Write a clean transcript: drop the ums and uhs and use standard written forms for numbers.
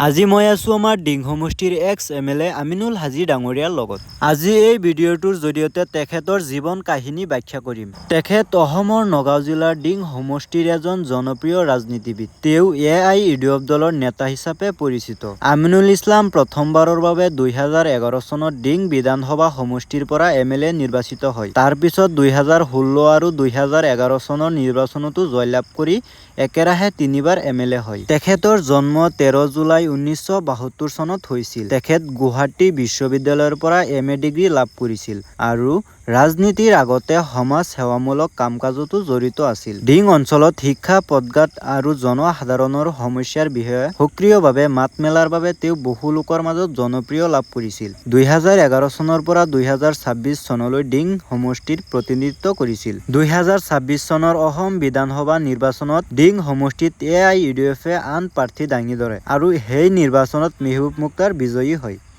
আজি মই আছো আমাৰ ডিং সমষ্টিৰ এক্স MLA আমিনুল হাজি ডাঙৰীয়াৰ লগত। আজি এই ভিডিঅ'টোৰ জৰিয়তে তেখেতৰ জীৱন কাহিনী ব্যাখ্যা কৰিম। তেখেত অসমৰ নগাঁও জিলাৰ ডিং সমষ্টিৰ এজন জনপ্ৰিয় ৰাজনীতিবিদ। তেওঁ AIUDF দলৰ নেতা হিচাপে পৰিচিত। আমিনুল ইছলাম প্ৰথমবাৰৰ বাবে 2011 চনত ডিং বিধানসভা সমষ্টিৰ পৰা MLA নিৰ্বাচিত হয়। তাৰ পিছত 2016 আৰু 2011 চনৰ নিৰ্বাচনতো জয়লাভ কৰি একেৰাহে তিনিবাৰ MLA হয়। তেখেতৰ জন্ম 13 জুলাই 1972 চনত হৈছিল। তেখেত গুৱাহাটী বিশ্ববিদ্যালয়ৰ পৰা MA ডিগ্ৰী লাভ কৰিছিল আৰু ৰাজনীতিৰ আগতে সমাজ সেৱামূলক কাম-কাজতো জড়িত আছিল। ডিং অঞ্চলত শিক্ষা, পদঘাট আৰু জনসাধাৰণৰ সমস্যাৰ বিষয়ে সক্ৰিয়ভাৱে মাত মেলাৰ বাবে তেওঁ বহু লোকৰ মাজত জনপ্ৰিয় লাভ কৰিছিল। 2011 চনৰ পৰা 2026 চনলৈ ডিং সমষ্টিৰ প্ৰতিনিধিত্ব কৰিছিল। 2026 চনৰ অসম বিধানসভা নিৰ্বাচনত ডিং সমষ্টিত AIUDFে আন প্ৰাৰ্থী দাঙি ধৰে আৰু সেই নিৰ্বাচনত মেহবুব মুখতাৰ বিজয়ী হয়।